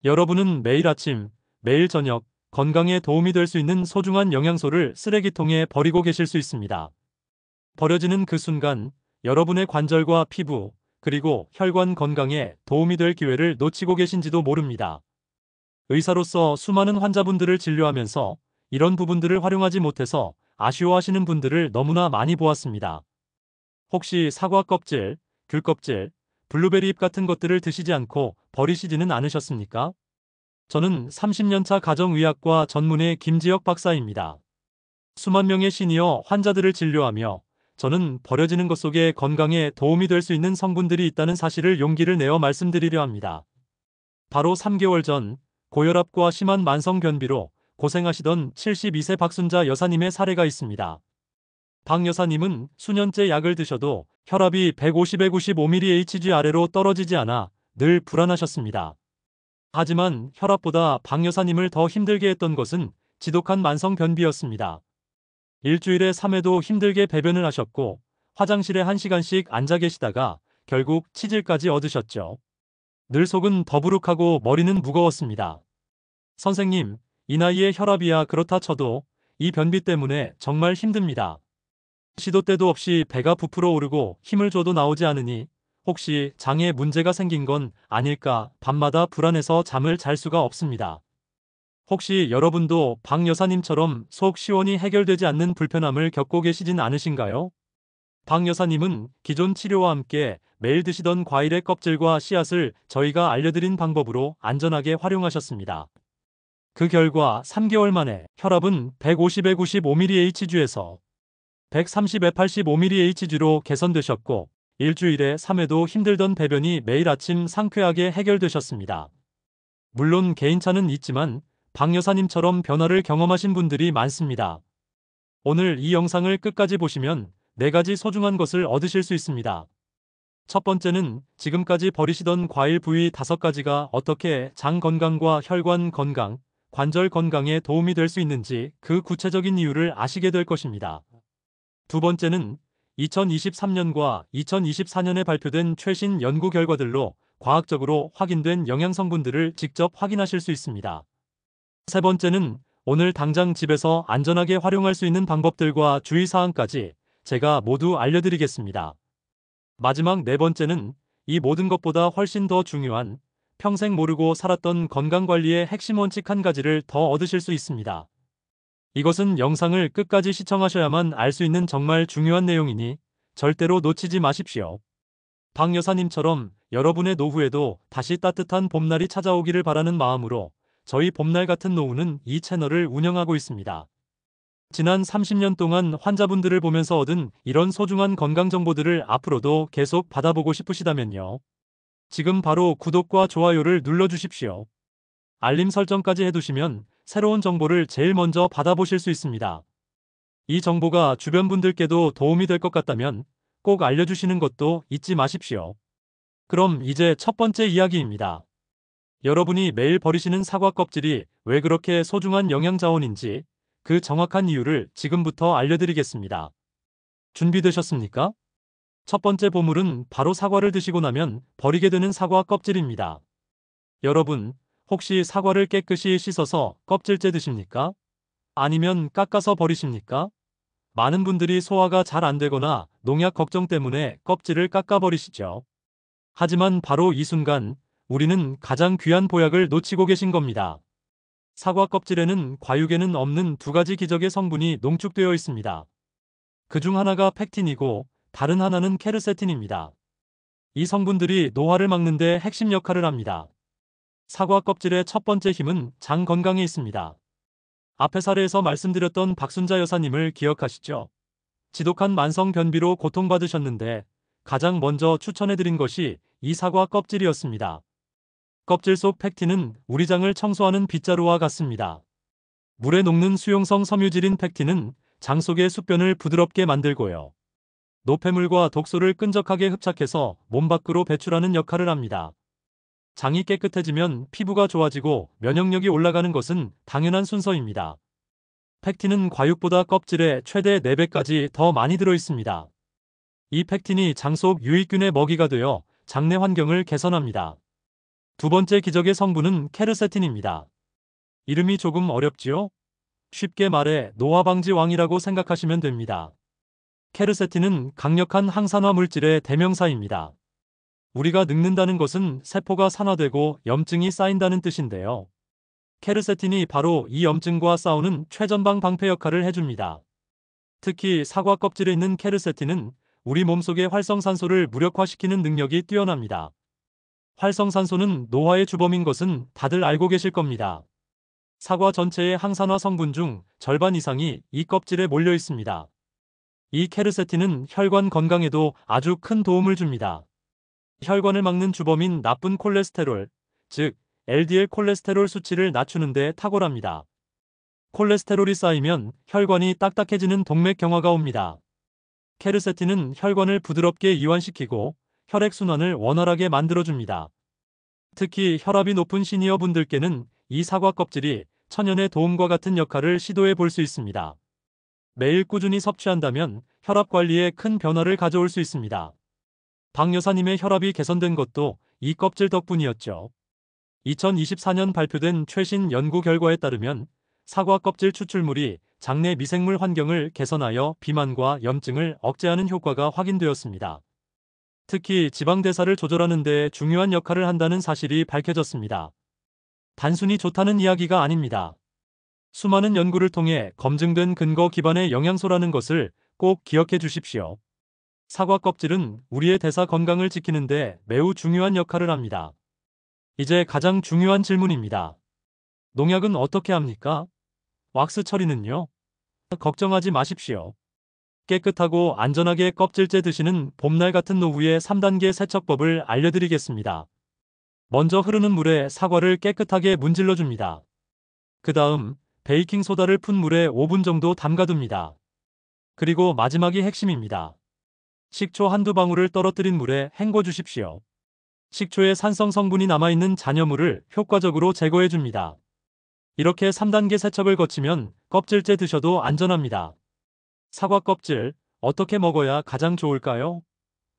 여러분은 매일 아침, 매일 저녁, 건강에 도움이 될 수 있는 소중한 영양소를 쓰레기통에 버리고 계실 수 있습니다. 버려지는 그 순간 여러분의 관절과 피부, 그리고 혈관 건강에 도움이 될 기회를 놓치고 계신지도 모릅니다. 의사로서 수많은 환자분들을 진료하면서 이런 부분들을 활용하지 못해서 아쉬워하시는 분들을 너무나 많이 보았습니다. 혹시 사과 껍질, 귤 껍질, 블루베리 잎 같은 것들을 드시지 않고 버리시지는 않으셨습니까? 저는 30년차 가정의학과 전문의 김지혁 박사입니다. 수만 명의 시니어 환자들을 진료하며 저는 버려지는 것 속에 건강에 도움이 될 수 있는 성분들이 있다는 사실을 용기를 내어 말씀드리려 합니다. 바로 3개월 전 고혈압과 심한 만성 변비로 고생하시던 72세 박순자 여사님의 사례가 있습니다. 박 여사님은 수년째 약을 드셔도 혈압이 150에 95mHg 아래로 떨어지지 않아 늘 불안하셨습니다. 하지만 혈압보다 박 여사님을 더 힘들게 했던 것은 지독한 만성 변비였습니다. 일주일에 3회도 힘들게 배변을 하셨고 화장실에 1시간씩 앉아 계시다가 결국 치질까지 얻으셨죠. 늘 속은 더부룩하고 머리는 무거웠습니다. 선생님, 이 나이에 혈압이야 그렇다 쳐도 이 변비 때문에 정말 힘듭니다. 시도 때도 없이 배가 부풀어 오르고 힘을 줘도 나오지 않으니 혹시 장에 문제가 생긴 건 아닐까 밤마다 불안해서 잠을 잘 수가 없습니다. 혹시 여러분도 박 여사님처럼 속 시원히 해결되지 않는 불편함을 겪고 계시진 않으신가요? 박 여사님은 기존 치료와 함께 매일 드시던 과일의 껍질과 씨앗을 저희가 알려드린 방법으로 안전하게 활용하셨습니다. 그 결과 3개월 만에 혈압은 150에 95mHg에서 130에 85mHg로 개선되셨고 일주일에 3회도 힘들던 배변이 매일 아침 상쾌하게 해결되셨습니다. 물론 개인차는 있지만 박 여사님처럼 변화를 경험하신 분들이 많습니다. 오늘 이 영상을 끝까지 보시면 4가지 소중한 것을 얻으실 수 있습니다. 첫 번째는 지금까지 버리시던 과일 부위 5가지가 어떻게 장 건강과 혈관 건강, 관절 건강에 도움이 될 수 있는지 그 구체적인 이유를 아시게 될 것입니다. 두 번째는 2023년과 2024년에 발표된 최신 연구 결과들로 과학적으로 확인된 영양 성분들을 직접 확인하실 수 있습니다. 세 번째는 오늘 당장 집에서 안전하게 활용할 수 있는 방법들과 주의사항까지 제가 모두 알려드리겠습니다. 마지막 네 번째는 이 모든 것보다 훨씬 더 중요한 평생 모르고 살았던 건강관리의 핵심 원칙 1가지를 더 얻으실 수 있습니다. 이것은 영상을 끝까지 시청하셔야만 알 수 있는 정말 중요한 내용이니 절대로 놓치지 마십시오. 박 여사님처럼 여러분의 노후에도 다시 따뜻한 봄날이 찾아오기를 바라는 마음으로 저희 봄날 같은 노후는 이 채널을 운영하고 있습니다. 지난 30년 동안 환자분들을 보면서 얻은 이런 소중한 건강 정보들을 앞으로도 계속 받아보고 싶으시다면요. 지금 바로 구독과 좋아요를 눌러주십시오. 알림 설정까지 해두시면 새로운 정보를 제일 먼저 받아보실 수 있습니다. 이 정보가 주변 분들께도 도움이 될 것 같다면 꼭 알려주시는 것도 잊지 마십시오. 그럼 이제 첫 번째 이야기입니다. 여러분이 매일 버리시는 사과 껍질이 왜 그렇게 소중한 영양 자원인지 그 정확한 이유를 지금부터 알려드리겠습니다. 준비되셨습니까? 첫 번째 보물은 바로 사과를 드시고 나면 버리게 되는 사과 껍질입니다. 여러분, 혹시 사과를 깨끗이 씻어서 껍질째 드십니까? 아니면 깎아서 버리십니까? 많은 분들이 소화가 잘 안 되거나 농약 걱정 때문에 껍질을 깎아버리시죠. 하지만 바로 이 순간 우리는 가장 귀한 보약을 놓치고 계신 겁니다. 사과 껍질에는 과육에는 없는 2가지 기적의 성분이 농축되어 있습니다. 그중 하나가 펙틴이고 다른 하나는 케르세틴입니다. 이 성분들이 노화를 막는 데 핵심 역할을 합니다. 사과 껍질의 첫 번째 힘은 장 건강에 있습니다. 앞의 사례에서 말씀드렸던 박순자 여사님을 기억하시죠? 지독한 만성 변비로 고통받으셨는데 가장 먼저 추천해드린 것이 이 사과 껍질이었습니다. 껍질 속 펙틴은 우리 장을 청소하는 빗자루와 같습니다. 물에 녹는 수용성 섬유질인 펙틴은 장 속의 숙변을 부드럽게 만들고요. 노폐물과 독소를 끈적하게 흡착해서 몸 밖으로 배출하는 역할을 합니다. 장이 깨끗해지면 피부가 좋아지고 면역력이 올라가는 것은 당연한 순서입니다. 펙틴은 과육보다 껍질에 최대 4배까지 더 많이 들어있습니다. 이 펙틴이 장 속 유익균의 먹이가 되어 장내 환경을 개선합니다. 두 번째 기적의 성분은 케르세틴입니다. 이름이 조금 어렵지요? 쉽게 말해 노화 방지 왕이라고 생각하시면 됩니다. 케르세틴은 강력한 항산화 물질의 대명사입니다. 우리가 늙는다는 것은 세포가 산화되고 염증이 쌓인다는 뜻인데요. 케르세틴이 바로 이 염증과 싸우는 최전방 방패 역할을 해줍니다. 특히 사과 껍질에 있는 케르세틴은 우리 몸속의 활성산소를 무력화시키는 능력이 뛰어납니다. 활성산소는 노화의 주범인 것은 다들 알고 계실 겁니다. 사과 전체의 항산화 성분 중 절반 이상이 이 껍질에 몰려 있습니다. 이 케르세틴은 혈관 건강에도 아주 큰 도움을 줍니다. 혈관을 막는 주범인 나쁜 콜레스테롤, 즉 LDL 콜레스테롤 수치를 낮추는 데 탁월합니다. 콜레스테롤이 쌓이면 혈관이 딱딱해지는 동맥경화가 옵니다. 케르세틴은 혈관을 부드럽게 이완시키고 혈액순환을 원활하게 만들어줍니다. 특히 혈압이 높은 시니어 분들께는 이 사과 껍질이 천연의 도움과 같은 역할을 시도해 볼 수 있습니다. 매일 꾸준히 섭취한다면 혈압 관리에 큰 변화를 가져올 수 있습니다. 박 여사님의 혈압이 개선된 것도 이 껍질 덕분이었죠. 2024년 발표된 최신 연구 결과에 따르면 사과 껍질 추출물이 장내 미생물 환경을 개선하여 비만과 염증을 억제하는 효과가 확인되었습니다. 특히 지방 대사를 조절하는 데 중요한 역할을 한다는 사실이 밝혀졌습니다. 단순히 좋다는 이야기가 아닙니다. 수많은 연구를 통해 검증된 근거 기반의 영양소라는 것을 꼭 기억해 주십시오. 사과 껍질은 우리의 대사 건강을 지키는 데 매우 중요한 역할을 합니다. 이제 가장 중요한 질문입니다. 농약은 어떻게 합니까? 왁스 처리는요? 걱정하지 마십시오. 깨끗하고 안전하게 껍질째 드시는 봄날 같은 노후의 3단계 세척법을 알려드리겠습니다. 먼저 흐르는 물에 사과를 깨끗하게 문질러 줍니다. 그 다음 베이킹소다를 푼 물에 5분 정도 담가둡니다. 그리고 마지막이 핵심입니다. 식초 한두 방울을 떨어뜨린 물에 헹궈 주십시오. 식초의 산성 성분이 남아있는 잔여물을 효과적으로 제거해 줍니다. 이렇게 3단계 세척을 거치면 껍질째 드셔도 안전합니다. 사과 껍질, 어떻게 먹어야 가장 좋을까요?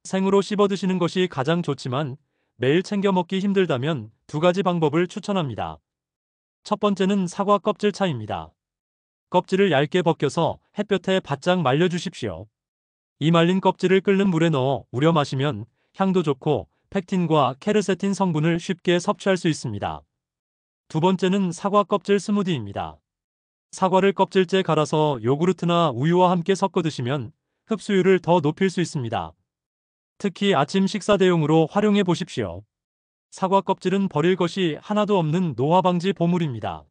생으로 씹어 드시는 것이 가장 좋지만 매일 챙겨 먹기 힘들다면 두 가지 방법을 추천합니다. 첫 번째는 사과 껍질 차입니다. 껍질을 얇게 벗겨서 햇볕에 바짝 말려 주십시오. 이 말린 껍질을 끓는 물에 넣어 우려 마시면 향도 좋고 펙틴과 케르세틴 성분을 쉽게 섭취할 수 있습니다. 두 번째는 사과 껍질 스무디입니다. 사과를 껍질째 갈아서 요구르트나 우유와 함께 섞어 드시면 흡수율을 더 높일 수 있습니다. 특히 아침 식사 대용으로 활용해 보십시오. 사과 껍질은 버릴 것이 하나도 없는 노화 방지 보물입니다.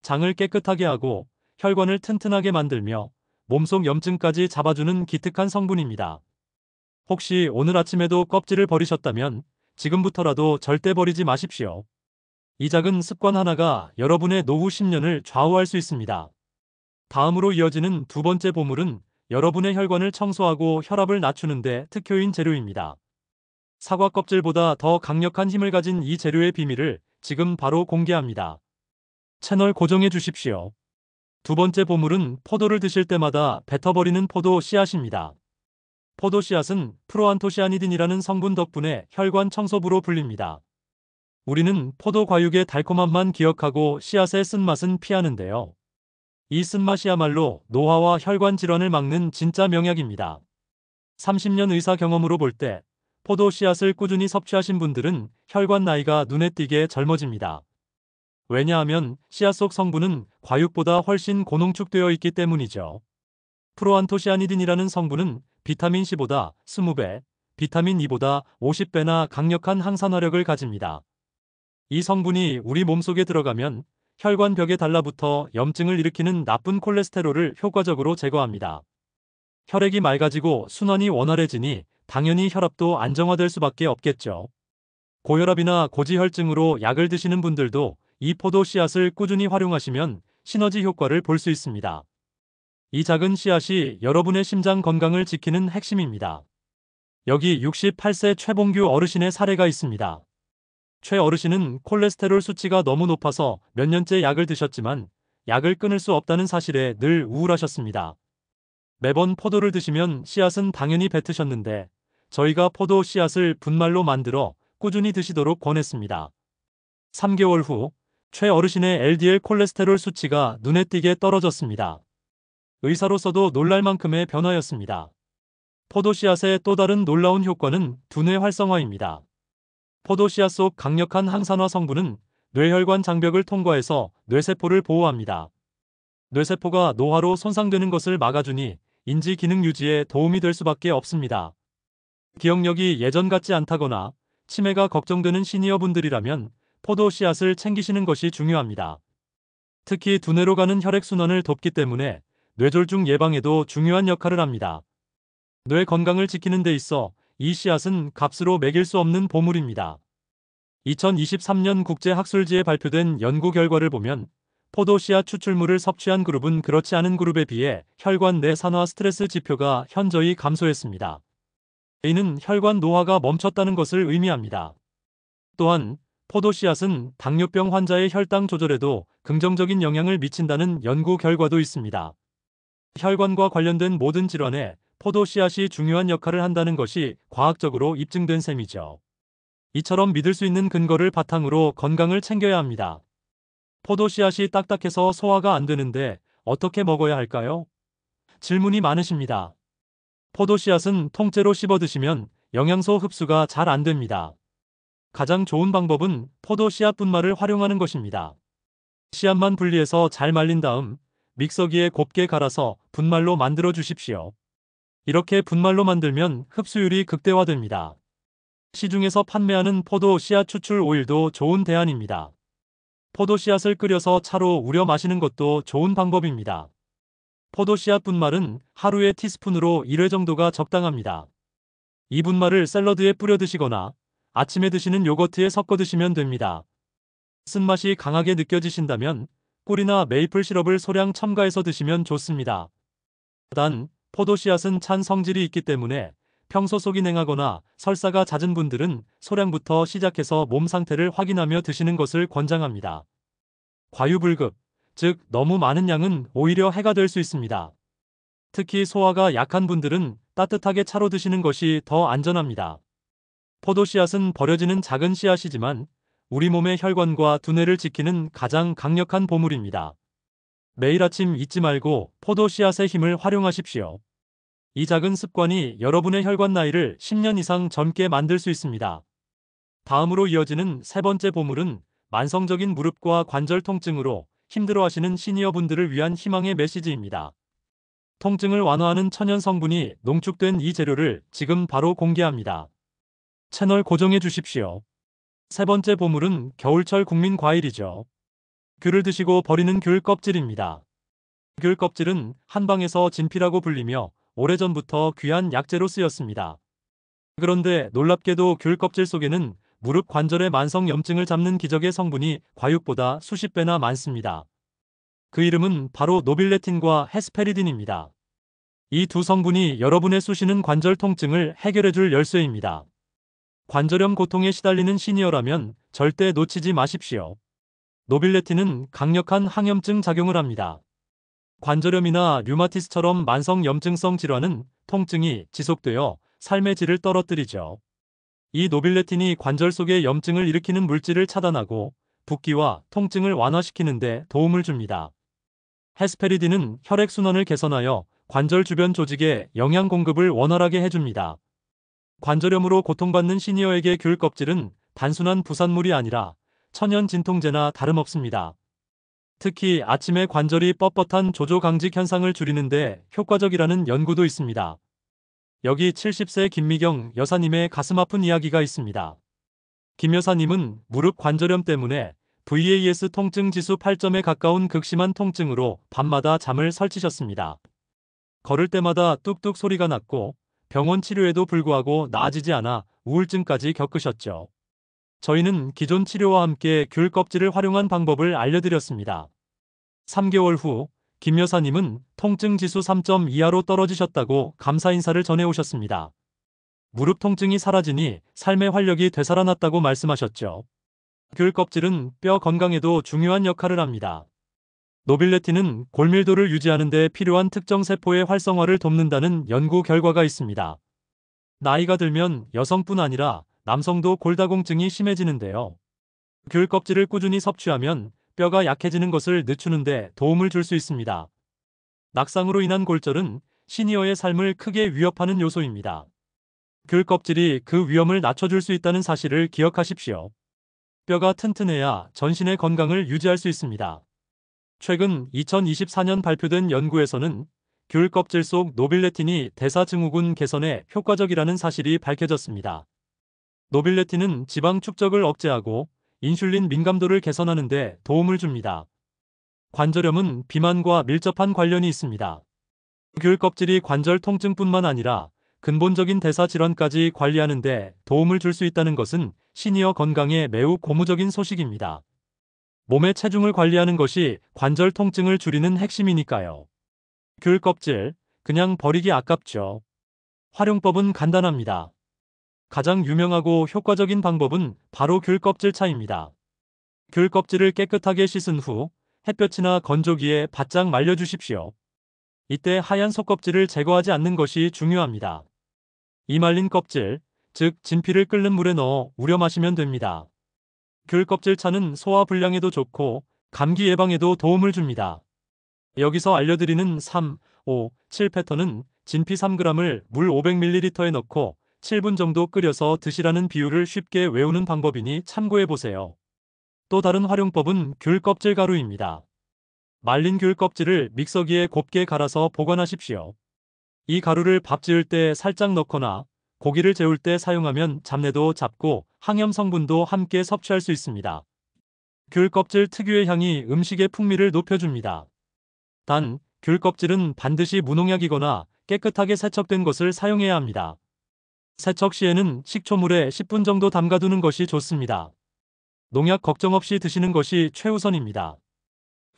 장을 깨끗하게 하고 혈관을 튼튼하게 만들며 몸속 염증까지 잡아주는 기특한 성분입니다. 혹시 오늘 아침에도 껍질을 버리셨다면 지금부터라도 절대 버리지 마십시오. 이 작은 습관 하나가 여러분의 노후 10년을 좌우할 수 있습니다. 다음으로 이어지는 두 번째 보물은 여러분의 혈관을 청소하고 혈압을 낮추는 데 특효인 재료입니다. 사과 껍질보다 더 강력한 힘을 가진 이 재료의 비밀을 지금 바로 공개합니다. 채널 고정해 주십시오. 두 번째 보물은 포도를 드실 때마다 뱉어버리는 포도 씨앗입니다. 포도 씨앗은 프로안토시아니딘이라는 성분 덕분에 혈관 청소부로 불립니다. 우리는 포도 과육의 달콤함만 기억하고 씨앗의 쓴맛은 피하는데요. 이 쓴맛이야말로 노화와 혈관 질환을 막는 진짜 명약입니다. 30년 의사 경험으로 볼 때 포도 씨앗을 꾸준히 섭취하신 분들은 혈관 나이가 눈에 띄게 젊어집니다. 왜냐하면 씨앗 속 성분은 과육보다 훨씬 고농축되어 있기 때문이죠. 프로안토시아니딘이라는 성분은 비타민 C보다 20배, 비타민 E보다 50배나 강력한 항산화력을 가집니다. 이 성분이 우리 몸속에 들어가면 혈관 벽에 달라붙어 염증을 일으키는 나쁜 콜레스테롤을 효과적으로 제거합니다. 혈액이 맑아지고 순환이 원활해지니 당연히 혈압도 안정화될 수밖에 없겠죠. 고혈압이나 고지혈증으로 약을 드시는 분들도 이 포도 씨앗을 꾸준히 활용하시면 시너지 효과를 볼 수 있습니다. 이 작은 씨앗이 여러분의 심장 건강을 지키는 핵심입니다. 여기 68세 최봉규 어르신의 사례가 있습니다. 최 어르신은 콜레스테롤 수치가 너무 높아서 몇 년째 약을 드셨지만 약을 끊을 수 없다는 사실에 늘 우울하셨습니다. 매번 포도를 드시면 씨앗은 당연히 뱉으셨는데 저희가 포도 씨앗을 분말로 만들어 꾸준히 드시도록 권했습니다. 3개월 후 최어르신의 LDL 콜레스테롤 수치가 눈에 띄게 떨어졌습니다. 의사로서도 놀랄 만큼의 변화였습니다. 포도씨앗의 또 다른 놀라운 효과는 두뇌 활성화입니다. 포도씨앗 속 강력한 항산화 성분은 뇌혈관 장벽을 통과해서 뇌세포를 보호합니다. 뇌세포가 노화로 손상되는 것을 막아주니 인지 기능 유지에 도움이 될 수밖에 없습니다. 기억력이 예전 같지 않다거나 치매가 걱정되는 시니어분들이라면 포도씨앗을 챙기시는 것이 중요합니다. 특히 두뇌로 가는 혈액순환을 돕기 때문에 뇌졸중 예방에도 중요한 역할을 합니다. 뇌 건강을 지키는 데 있어 이 씨앗은 값으로 매길 수 없는 보물입니다. 2023년 국제학술지에 발표된 연구 결과를 보면 포도씨앗 추출물을 섭취한 그룹은 그렇지 않은 그룹에 비해 혈관 내 산화 스트레스 지표가 현저히 감소했습니다. 이는 혈관 노화가 멈췄다는 것을 의미합니다. 또한 포도씨앗은 당뇨병 환자의 혈당 조절에도 긍정적인 영향을 미친다는 연구 결과도 있습니다. 혈관과 관련된 모든 질환에 포도씨앗이 중요한 역할을 한다는 것이 과학적으로 입증된 셈이죠. 이처럼 믿을 수 있는 근거를 바탕으로 건강을 챙겨야 합니다. 포도씨앗이 딱딱해서 소화가 안 되는데 어떻게 먹어야 할까요? 질문이 많으십니다. 포도씨앗은 통째로 씹어 드시면 영양소 흡수가 잘 안 됩니다. 가장 좋은 방법은 포도씨앗 분말을 활용하는 것입니다. 씨앗만 분리해서 잘 말린 다음 믹서기에 곱게 갈아서 분말로 만들어 주십시오. 이렇게 분말로 만들면 흡수율이 극대화됩니다. 시중에서 판매하는 포도 씨앗 추출 오일도 좋은 대안입니다. 포도 씨앗을 끓여서 차로 우려 마시는 것도 좋은 방법입니다. 포도 씨앗 분말은 하루에 티스푼으로 1회 정도가 적당합니다. 이 분말을 샐러드에 뿌려 드시거나 아침에 드시는 요거트에 섞어 드시면 됩니다. 쓴맛이 강하게 느껴지신다면 꿀이나 메이플 시럽을 소량 첨가해서 드시면 좋습니다. 단, 포도 씨앗은 찬 성질이 있기 때문에 평소 속이 냉하거나 설사가 잦은 분들은 소량부터 시작해서 몸 상태를 확인하며 드시는 것을 권장합니다. 과유불급, 즉 너무 많은 양은 오히려 해가 될 수 있습니다. 특히 소화가 약한 분들은 따뜻하게 차로 드시는 것이 더 안전합니다. 포도 씨앗은 버려지는 작은 씨앗이지만 우리 몸의 혈관과 두뇌를 지키는 가장 강력한 보물입니다. 매일 아침 잊지 말고 포도 씨앗의 힘을 활용하십시오. 이 작은 습관이 여러분의 혈관 나이를 10년 이상 젊게 만들 수 있습니다. 다음으로 이어지는 세 번째 보물은 만성적인 무릎과 관절 통증으로 힘들어하시는 시니어분들을 위한 희망의 메시지입니다. 통증을 완화하는 천연 성분이 농축된 이 재료를 지금 바로 공개합니다. 채널 고정해 주십시오. 세 번째 보물은 겨울철 국민 과일이죠. 귤을 드시고 버리는 귤 껍질입니다. 귤 껍질은 한방에서 진피라고 불리며 오래전부터 귀한 약재로 쓰였습니다. 그런데 놀랍게도 귤 껍질 속에는 무릎 관절의 만성 염증을 잡는 기적의 성분이 과육보다 수십 배나 많습니다. 그 이름은 바로 노빌레틴과 헤스페리딘입니다. 이 두 성분이 여러분의 쑤시는 관절 통증을 해결해줄 열쇠입니다. 관절염 고통에 시달리는 시니어라면 절대 놓치지 마십시오. 노빌레틴은 강력한 항염증 작용을 합니다. 관절염이나 류마티스처럼 만성 염증성 질환은 통증이 지속되어 삶의 질을 떨어뜨리죠. 이 노빌레틴이 관절 속의 염증을 일으키는 물질을 차단하고 붓기와 통증을 완화시키는 데 도움을 줍니다. 헤스페리딘은 혈액순환을 개선하여 관절 주변 조직에 영양 공급을 원활하게 해줍니다. 관절염으로 고통받는 시니어에게 귤 껍질은 단순한 부산물이 아니라 천연 진통제나 다름없습니다. 특히 아침에 관절이 뻣뻣한 조조강직 현상을 줄이는데 효과적이라는 연구도 있습니다. 여기 70세 김미경 여사님의 가슴 아픈 이야기가 있습니다. 김 여사님은 무릎 관절염 때문에 VAS 통증 지수 8점에 가까운 극심한 통증으로 밤마다 잠을 설치셨습니다. 걸을 때마다 뚝뚝 소리가 났고 병원 치료에도 불구하고 나아지지 않아 우울증까지 겪으셨죠. 저희는 기존 치료와 함께 귤 껍질을 활용한 방법을 알려드렸습니다. 3개월 후 김 여사님은 통증 지수 3점 이하로 떨어지셨다고 감사 인사를 전해오셨습니다. 무릎 통증이 사라지니 삶의 활력이 되살아났다고 말씀하셨죠. 귤 껍질은 뼈 건강에도 중요한 역할을 합니다. 노빌레틴은 골밀도를 유지하는 데 필요한 특정 세포의 활성화를 돕는다는 연구 결과가 있습니다. 나이가 들면 여성뿐 아니라 남성도 골다공증이 심해지는데요. 귤 껍질을 꾸준히 섭취하면 뼈가 약해지는 것을 늦추는 데 도움을 줄 수 있습니다. 낙상으로 인한 골절은 시니어의 삶을 크게 위협하는 요소입니다. 귤 껍질이 그 위험을 낮춰줄 수 있다는 사실을 기억하십시오. 뼈가 튼튼해야 전신의 건강을 유지할 수 있습니다. 최근 2024년 발표된 연구에서는 귤 껍질 속 노빌레틴이 대사증후군 개선에 효과적이라는 사실이 밝혀졌습니다. 노빌레틴은 지방 축적을 억제하고 인슐린 민감도를 개선하는 데 도움을 줍니다. 관절염은 비만과 밀접한 관련이 있습니다. 귤 껍질이 관절 통증뿐만 아니라 근본적인 대사 질환까지 관리하는 데 도움을 줄 수 있다는 것은 시니어 건강에 매우 고무적인 소식입니다. 몸의 체중을 관리하는 것이 관절 통증을 줄이는 핵심이니까요. 귤 껍질, 그냥 버리기 아깝죠. 활용법은 간단합니다. 가장 유명하고 효과적인 방법은 바로 귤 껍질 차입니다. 귤 껍질을 깨끗하게 씻은 후 햇볕이나 건조기에 바짝 말려주십시오. 이때 하얀 속껍질을 제거하지 않는 것이 중요합니다. 이 말린 껍질, 즉 진피를 끓는 물에 넣어 우려 마시면 됩니다. 귤 껍질 차는 소화 불량에도 좋고 감기 예방에도 도움을 줍니다. 여기서 알려드리는 3, 5, 7 패턴은 진피 3g을 물 500ml에 넣고 7분 정도 끓여서 드시라는 비율을 쉽게 외우는 방법이니 참고해보세요. 또 다른 활용법은 귤 껍질 가루입니다. 말린 귤 껍질을 믹서기에 곱게 갈아서 보관하십시오. 이 가루를 밥 지을 때 살짝 넣거나 고기를 재울 때 사용하면 잡내도 잡고 항염 성분도 함께 섭취할 수 있습니다. 귤 껍질 특유의 향이 음식의 풍미를 높여줍니다. 단, 귤 껍질은 반드시 무농약이거나 깨끗하게 세척된 것을 사용해야 합니다. 세척 시에는 식초물에 10분 정도 담가두는 것이 좋습니다. 농약 걱정 없이 드시는 것이 최우선입니다.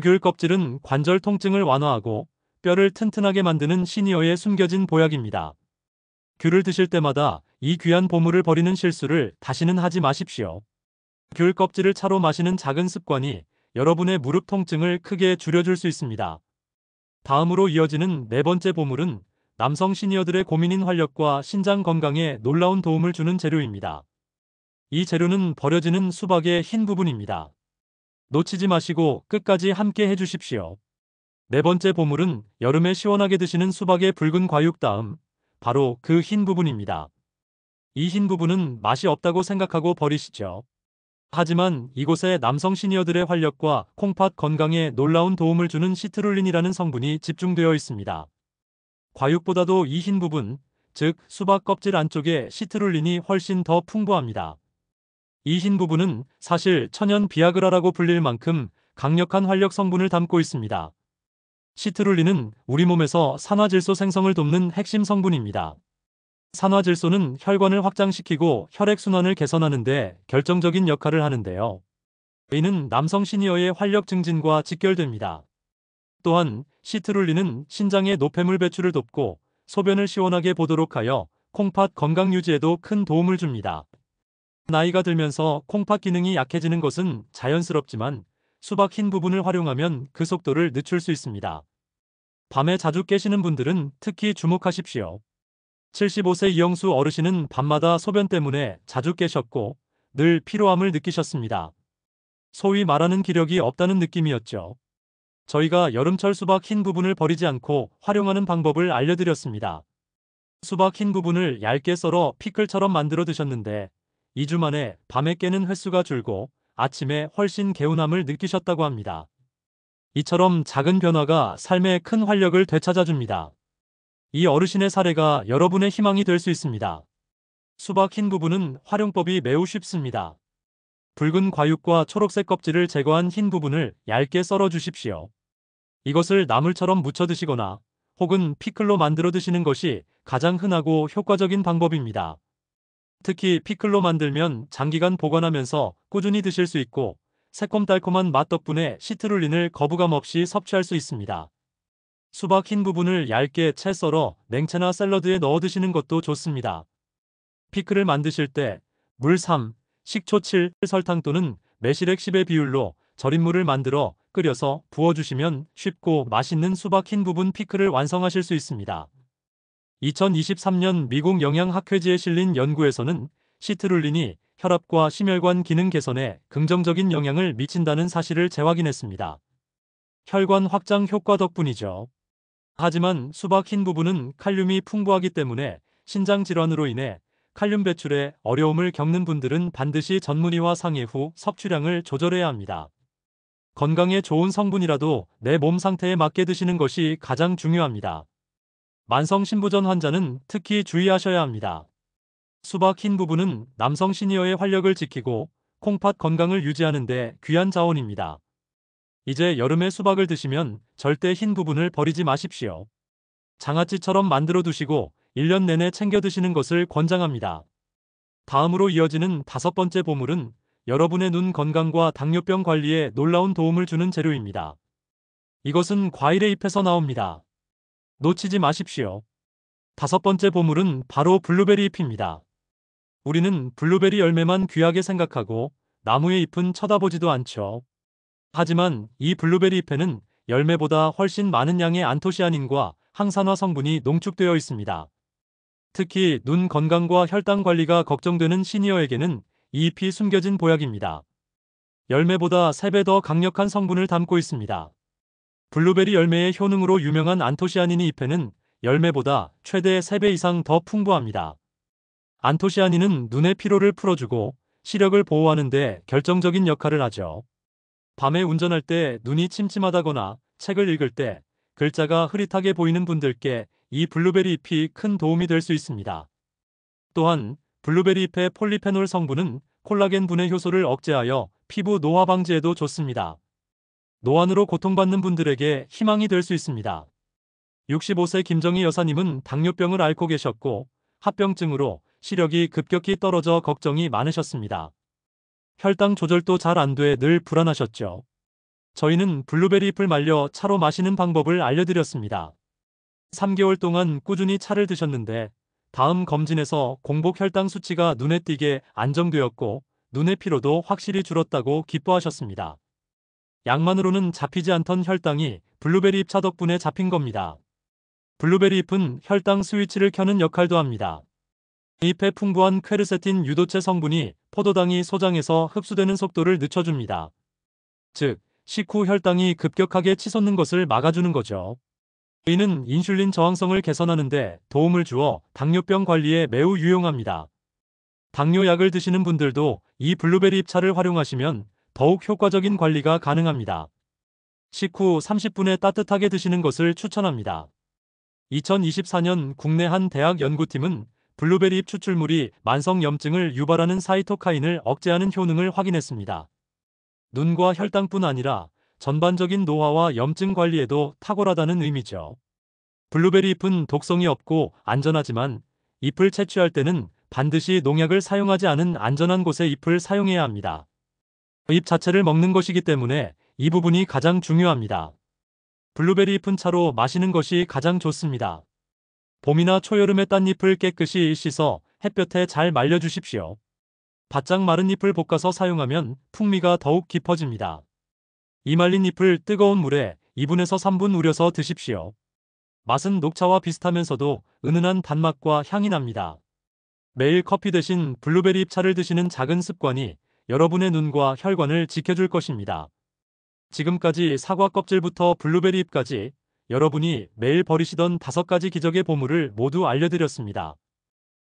귤 껍질은 관절 통증을 완화하고 뼈를 튼튼하게 만드는 시니어의 숨겨진 보약입니다. 귤을 드실 때마다 이 귀한 보물을 버리는 실수를 다시는 하지 마십시오. 귤 껍질을 차로 마시는 작은 습관이 여러분의 무릎 통증을 크게 줄여줄 수 있습니다. 다음으로 이어지는 네 번째 보물은 남성 시니어들의 고민인 활력과 신장 건강에 놀라운 도움을 주는 재료입니다. 이 재료는 버려지는 수박의 흰 부분입니다. 놓치지 마시고 끝까지 함께 해주십시오. 네 번째 보물은 여름에 시원하게 드시는 수박의 붉은 과육 다음 바로 그 흰 부분입니다. 이 흰 부분은 맛이 없다고 생각하고 버리시죠. 하지만 이곳에 남성 시니어들의 활력과 콩팥 건강에 놀라운 도움을 주는 시트룰린이라는 성분이 집중되어 있습니다. 과육보다도 이 흰 부분, 즉 수박 껍질 안쪽에 시트룰린이 훨씬 더 풍부합니다. 이 흰 부분은 사실 천연 비아그라라고 불릴 만큼 강력한 활력 성분을 담고 있습니다. 시트룰린은 우리 몸에서 산화질소 생성을 돕는 핵심 성분입니다. 산화질소는 혈관을 확장시키고 혈액순환을 개선하는 데 결정적인 역할을 하는데요. 이는 남성 시니어의 활력 증진과 직결됩니다. 또한 시트룰린은 신장의 노폐물 배출을 돕고 소변을 시원하게 보도록 하여 콩팥 건강 유지에도 큰 도움을 줍니다. 나이가 들면서 콩팥 기능이 약해지는 것은 자연스럽지만 수박 흰 부분을 활용하면 그 속도를 늦출 수 있습니다. 밤에 자주 깨시는 분들은 특히 주목하십시오. 75세 이영수 어르신은 밤마다 소변 때문에 자주 깨셨고 늘 피로함을 느끼셨습니다. 소위 말하는 기력이 없다는 느낌이었죠. 저희가 여름철 수박 흰 부분을 버리지 않고 활용하는 방법을 알려드렸습니다. 수박 흰 부분을 얇게 썰어 피클처럼 만들어 드셨는데 2주 만에 밤에 깨는 횟수가 줄고 아침에 훨씬 개운함을 느끼셨다고 합니다. 이처럼 작은 변화가 삶에 큰 활력을 되찾아줍니다. 이 어르신의 사례가 여러분의 희망이 될 수 있습니다. 수박 흰 부분은 활용법이 매우 쉽습니다. 붉은 과육과 초록색 껍질을 제거한 흰 부분을 얇게 썰어 주십시오. 이것을 나물처럼 무쳐 드시거나 혹은 피클로 만들어 드시는 것이 가장 흔하고 효과적인 방법입니다. 특히 피클로 만들면 장기간 보관하면서 꾸준히 드실 수 있고 새콤달콤한 맛 덕분에 시트룰린을 거부감 없이 섭취할 수 있습니다. 수박 흰 부분을 얇게 채 썰어 냉채나 샐러드에 넣어 드시는 것도 좋습니다. 피클을 만드실 때 물 3, 식초 7, 설탕 또는 매실액 10의 비율로 절인 물을 만들어 끓여서 부어주시면 쉽고 맛있는 수박 흰 부분 피클을 완성하실 수 있습니다. 2023년 미국 영양학회지에 실린 연구에서는 시트룰린이 혈압과 심혈관 기능 개선에 긍정적인 영향을 미친다는 사실을 재확인했습니다. 혈관 확장 효과 덕분이죠. 하지만 수박 흰 부분은 칼륨이 풍부하기 때문에 신장 질환으로 인해 칼륨 배출에 어려움을 겪는 분들은 반드시 전문의와 상의 후 섭취량을 조절해야 합니다. 건강에 좋은 성분이라도 내 몸 상태에 맞게 드시는 것이 가장 중요합니다. 만성 신부전 환자는 특히 주의하셔야 합니다. 수박 흰 부분은 남성 시니어의 활력을 지키고 콩팥 건강을 유지하는 데 귀한 자원입니다. 이제 여름에 수박을 드시면 절대 흰 부분을 버리지 마십시오. 장아찌처럼 만들어 두시고 1년 내내 챙겨 드시는 것을 권장합니다. 다음으로 이어지는 5번째 보물은 여러분의 눈 건강과 당뇨병 관리에 놀라운 도움을 주는 재료입니다. 이것은 과일의 잎에서 나옵니다. 놓치지 마십시오. 5번째 보물은 바로 블루베리 잎입니다. 우리는 블루베리 열매만 귀하게 생각하고 나무의 잎은 쳐다보지도 않죠. 하지만 이 블루베리 잎에는 열매보다 훨씬 많은 양의 안토시아닌과 항산화 성분이 농축되어 있습니다. 특히 눈 건강과 혈당 관리가 걱정되는 시니어에게는 이 잎이 숨겨진 보약입니다. 열매보다 3배 더 강력한 성분을 담고 있습니다. 블루베리 열매의 효능으로 유명한 안토시아닌이 잎에는 열매보다 최대 3배 이상 더 풍부합니다. 안토시아닌은 눈의 피로를 풀어주고 시력을 보호하는 데 결정적인 역할을 하죠. 밤에 운전할 때 눈이 침침하다거나 책을 읽을 때 글자가 흐릿하게 보이는 분들께 이 블루베리 잎이 큰 도움이 될 수 있습니다. 또한 블루베리 잎의 폴리페놀 성분은 콜라겐 분해 효소를 억제하여 피부 노화 방지에도 좋습니다. 노안으로 고통받는 분들에게 희망이 될 수 있습니다. 65세 김정희 여사님은 당뇨병을 앓고 계셨고 합병증으로 시력이 급격히 떨어져 걱정이 많으셨습니다. 혈당 조절도 잘 안 돼 늘 불안하셨죠. 저희는 블루베리 잎을 말려 차로 마시는 방법을 알려드렸습니다. 3개월 동안 꾸준히 차를 드셨는데 다음 검진에서 공복 혈당 수치가 눈에 띄게 안정되었고 눈의 피로도 확실히 줄었다고 기뻐하셨습니다. 약만으로는 잡히지 않던 혈당이 블루베리 잎차 덕분에 잡힌 겁니다. 블루베리 잎은 혈당 스위치를 켜는 역할도 합니다. 잎에 풍부한 퀘르세틴 유도체 성분이 포도당이 소장에서 흡수되는 속도를 늦춰줍니다. 즉, 식후 혈당이 급격하게 치솟는 것을 막아주는 거죠. 이는 인슐린 저항성을 개선하는 데 도움을 주어 당뇨병 관리에 매우 유용합니다. 당뇨약을 드시는 분들도 이 블루베리 잎차를 활용하시면 더욱 효과적인 관리가 가능합니다. 식후 30분에 따뜻하게 드시는 것을 추천합니다. 2024년 국내 한 대학 연구팀은 블루베리 잎 추출물이 만성염증을 유발하는 사이토카인을 억제하는 효능을 확인했습니다. 눈과 혈당뿐 아니라 전반적인 노화와 염증 관리에도 탁월하다는 의미죠. 블루베리 잎은 독성이 없고 안전하지만 잎을 채취할 때는 반드시 농약을 사용하지 않은 안전한 곳에 잎을 사용해야 합니다. 잎 자체를 먹는 것이기 때문에 이 부분이 가장 중요합니다. 블루베리 잎은 차로 마시는 것이 가장 좋습니다. 봄이나 초여름에 딴 잎을 깨끗이 씻어 햇볕에 잘 말려주십시오. 바짝 마른 잎을 볶아서 사용하면 풍미가 더욱 깊어집니다. 이 말린 잎을 뜨거운 물에 2분에서 3분 우려서 드십시오. 맛은 녹차와 비슷하면서도 은은한 단맛과 향이 납니다. 매일 커피 대신 블루베리 잎차를 드시는 작은 습관이 여러분의 눈과 혈관을 지켜줄 것입니다. 지금까지 사과 껍질부터 블루베리 잎까지 여러분이 매일 버리시던 5가지 기적의 보물을 모두 알려드렸습니다.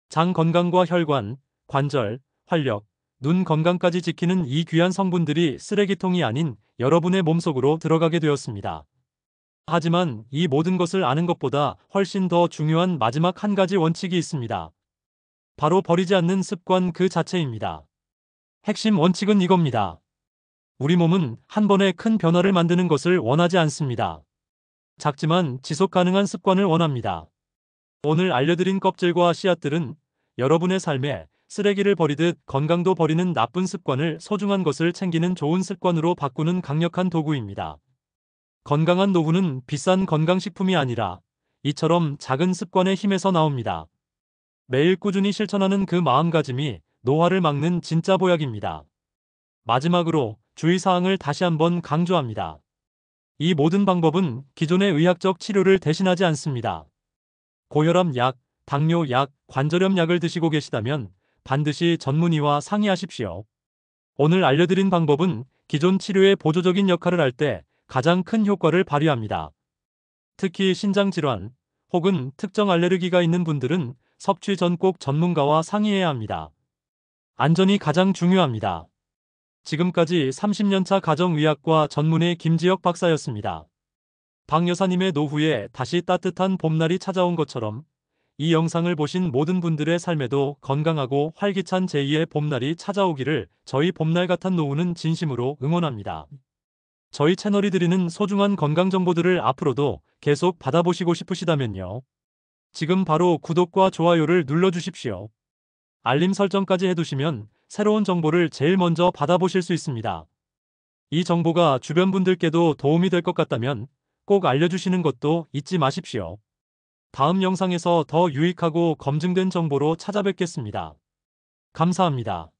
장 건강과 혈관, 관절, 활력, 눈 건강까지 지키는 이 귀한 성분들이 쓰레기통이 아닌 여러분의 몸속으로 들어가게 되었습니다. 하지만 이 모든 것을 아는 것보다 훨씬 더 중요한 마지막 한 가지 원칙이 있습니다. 바로 버리지 않는 습관 그 자체입니다. 핵심 원칙은 이겁니다. 우리 몸은 한 번에 큰 변화를 만드는 것을 원하지 않습니다. 작지만 지속 가능한 습관을 원합니다. 오늘 알려드린 껍질과 씨앗들은 여러분의 삶에 쓰레기를 버리듯 건강도 버리는 나쁜 습관을 소중한 것을 챙기는 좋은 습관으로 바꾸는 강력한 도구입니다. 건강한 노후는 비싼 건강식품이 아니라 이처럼 작은 습관의 힘에서 나옵니다. 매일 꾸준히 실천하는 그 마음가짐이 노화를 막는 진짜 보약입니다. 마지막으로 주의사항을 다시 한번 강조합니다. 이 모든 방법은 기존의 의학적 치료를 대신하지 않습니다. 고혈압 약, 당뇨 약, 관절염 약을 드시고 계시다면 반드시 전문의와 상의하십시오. 오늘 알려드린 방법은 기존 치료의 보조적인 역할을 할 때 가장 큰 효과를 발휘합니다. 특히 신장질환 혹은 특정 알레르기가 있는 분들은 섭취 전 꼭 전문가와 상의해야 합니다. 안전이 가장 중요합니다. 지금까지 30년차 가정의학과 전문의 김지혁 박사였습니다. 박 여사님의 노후에 다시 따뜻한 봄날이 찾아온 것처럼 이 영상을 보신 모든 분들의 삶에도 건강하고 활기찬 제2의 봄날이 찾아오기를 저희 봄날 같은 노후는 진심으로 응원합니다. 저희 채널이 드리는 소중한 건강 정보들을 앞으로도 계속 받아보시고 싶으시다면요. 지금 바로 구독과 좋아요를 눌러주십시오. 알림 설정까지 해두시면 새로운 정보를 제일 먼저 받아보실 수 있습니다. 이 정보가 주변 분들께도 도움이 될 것 같다면 꼭 알려주시는 것도 잊지 마십시오. 다음 영상에서 더 유익하고 검증된 정보로 찾아뵙겠습니다. 감사합니다.